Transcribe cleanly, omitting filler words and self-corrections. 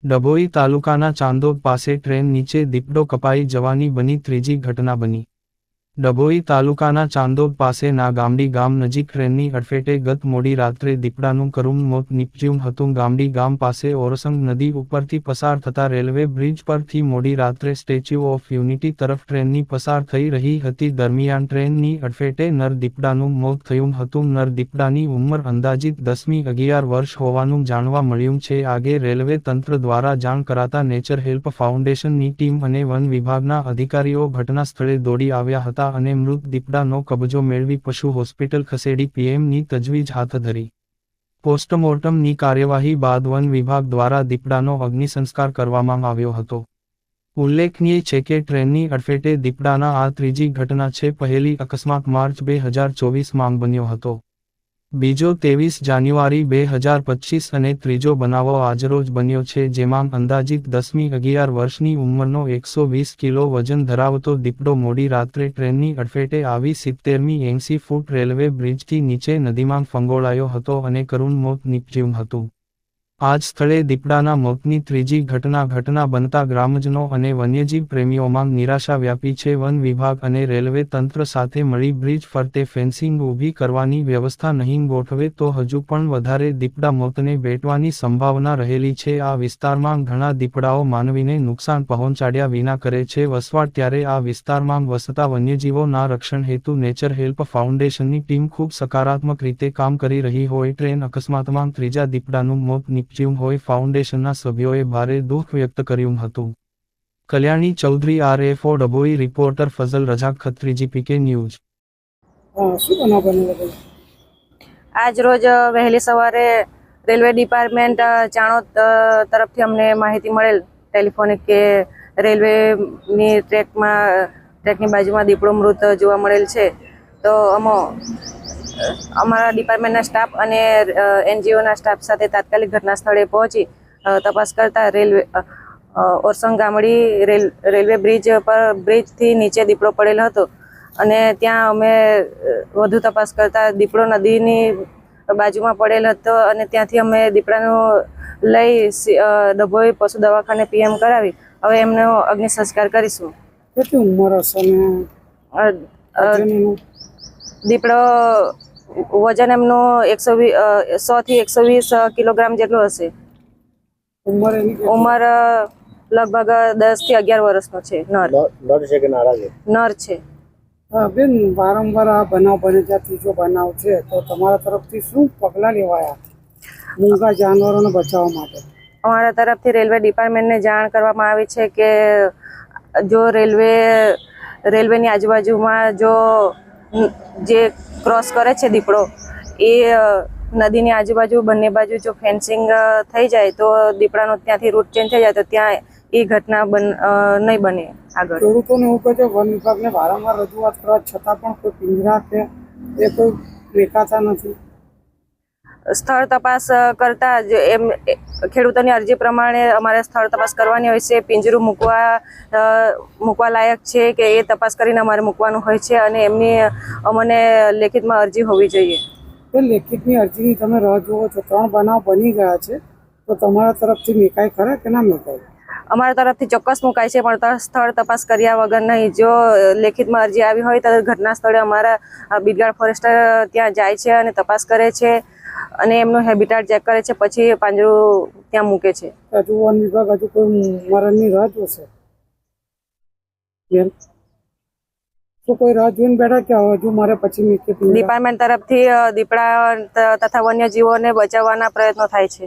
ડભોઈ તાલુકાના ચાંદોદ પાસે ટ્રેન નીચે દીપડો કપાઈ જવાની બની ત્રીજી ઘટના બની. ડભોઈ તાલુકાના ચાંદોદ પાસેના ગામડી ગામ નજીક ટ્રેનની અડફેટે ગત મોડી રાત્રે દીપડાનું કરુણ મોત નીપજ્યું હતું. ગામડી ગામ પાસે ઓરસંગ નદી ઉપરથી પસાર થતા રેલવે બ્રિજ પરથી મોડી રાત્રે સ્ટેચ્યુ ઓફ યુનિટી તરફ ટ્રેનની પસાર થઈ રહી હતી. દરમિયાન ટ્રેનની અડફેટે નર દીપડાનું મોત થયું હતું. નર દીપડાની ઉંમર અંદાજિત 10-11 વર્ષ હોવાનું જાણવા મળ્યું છે. આગે રેલવે તંત્ર દ્વારા જાણ કરાતા નેચર હેલ્પ ફાઉન્ડેશનની ટીમ અને વન વિભાગના અધિકારીઓ ઘટના સ્થળે દોડી આવ્યા હતા અને મૃત દીપડાનો કબજો મેળવી પશુ હોસ્પિટલ ખસેડી પીએમની તજવીજ હાથ ધરી. પોસ્ટમોર્ટમની કાર્યવાહી બાદ વન વિભાગ દ્વારા દીપડાનો અગ્નિસંસ્કાર કરવામાં આવ્યો હતો. ઉલ્લેખનીય છે કે ટ્રેનની અડફેટે દીપડાના આ ત્રીજી ઘટના છે. પહેલી અકસ્માત માર્ચ 2024માં બન્યો હતો. બીજો 23 જાન્યુઆરી 2025 અને ત્રીજો બનાવો આજરોજ બન્યો છે, જેમાં અંદાજિત 10-11 વર્ષની ઉંમરનો 120 કિલો વજન ધરાવતો દીપડો મોડી રાત્રે ટ્રેનની અડફેટે આવી 70મી 80 ફૂટ રેલવે બ્રિજથી નીચે નદીમાં ફંગોળાયો હતો અને કરુણ મોત નીપજ્યું હતું. આ જ સ્થળે દીપડાના મોતની ત્રીજી ઘટના બનતા ગ્રામજનો અને વન્યજીવ પ્રેમીઓમાં નિરાશા વ્યાપી છે. વન વિભાગ અને રેલવે તંત્ર સાથે મળી બ્રિજ ફરતે ફેન્સિંગ ઊભી કરવાની વ્યવસ્થા નહીં ગોઠવે તો હજુ પણ વધારે દીપડા મોતને ભેટવાની સંભાવના રહેલી છે. આ વિસ્તારમાં ઘણા દીપડાઓ માનવીને નુકસાન પહોંચાડ્યા વિના કરે છે વસવાટ, ત્યારે આ વિસ્તારમાં વસતા વન્યજીવોના રક્ષણ હેતુ નેચર હેલ્પ ફાઉન્ડેશનની ટીમ ખૂબ સકારાત્મક રીતે કામ કરી રહી હોય. ટ્રેન અકસ્માતમાં ત્રીજા દીપડાનું મોત નીપજ્યું હોય ફાઉન્ડેશનના સભ્યોએ ભારે દુઃખ વ્યક્ત કર્યું હતું. Kalyani Chaudhari, RFO Dabhoi. Reporter Fazal Razak Khatri, GPK news. આજ રોજ વહેલી સવારે રેલવે ડિપાર્ટમેન્ટ ચાણોદ તરફથી અમને માહિતી મળેલ ટેલિફોનિક કે રેલવેની ટ્રેકની બાજુમાં દીપડો મૃત જોવા મળેલ છે. તો અમારા ડિપાર્ટમેન્ટના સ્ટાફ અને NGOના સ્ટાફ સાથે તાત્કાલિક ઘટના સ્થળે પહોંચી તપાસ કરતા ઓરસંગ ગામડી રેલવે બ્રિજથી નીચે દીપડો પડેલો હતો અને ત્યાં અમે વધુ તપાસ કરતા દીપડો નદીની બાજુમાં પડેલ હતો અને ત્યાંથી અમે દીપડાનું લઈ ડભોઈ પશુ દવાખાને PM કરાવી હવે એમનો અગ્નિ સંસ્કાર કરીશું. કેટલી ઉંમર હશે? દીપડો વજન એમનું 100 થી 120 કિલોગ્રામ જેટલું હશે. ઉંમર લગભગ 10 થી 11 વર્ષનો છે. નર છે કે નારા છે? નર છે. બેન, વારંવાર આ બનાવ બને ત્યાં ત્રીજો બનાવ છે, તો તમારા તરફથી શું પગલાં લેવાયા મૂંગા જાનવરોને બચાવવા માટે? અમારા તરફથી રેલવે ડિપાર્ટમેન્ટને જાણ કરવામાં આવી છે કે જો રેલવેની આજુબાજુમાં જો જે ક્રોસ કરે છે દીપડો એ નદીની આજુબાજુ બંને બાજુ જો ફેન્સિંગ થઈ જાય તો દીપડાનો ત્યાંથી રૂટ ચેન્જ થઈ જાય તો ત્યાં એ ઘટના નહીં બને. આગળ ખેડૂતોને એવું કહે છે વન વિભાગને વારંવાર રજૂઆત કરવા છતાં પણ કોઈ પિંજરા કે એ કોઈ દેખાતા નથી. સ્થળ તપાસ કરતા એમ ખેડૂતોની અરજી પ્રમાણે અમારે સ્થળ તપાસ કરવાની હોય છે. પિંજરું મૂકવા લાયક છે કે એ તપાસ કરીને અમારે મૂકવાનું હોય છે અને એમની અમને લેખિતમાં અરજી હોવી જોઈએ. લેખિતની અરજીની તમે રાહ જુઓ છો, 3 બનાવ બની ગયા છે, તો તમારા તરફથી મેકાય ખરા કે ના મેકાય? અમારા તરફથી ચોક્કસ મુકાય છે, પણ સ્થળ તપાસ કર્યા વગર નહીં. જો લેખિતમાં અરજી આવી હોય તો ઘટના સ્થળે અમારા બિરગાડ ફોરેસ્ટર ત્યાં જાય છે અને તપાસ કરે છે અને એમનું હેબિટાટ ચેક કરે છે, પછી પાંજરું ત્યાં મૂકે છે. હજુ વન વિભાગ હજુ કોઈ મરણની રાહ જોશે? તો કોઈ રાહ જોઈને બેઠા કે હજુ મારે પછી ડિપાર્ટમેન્ટ તરફથી દીપડા તથા વન્યજીવોને બચાવવાના પ્રયત્નો થાય છે.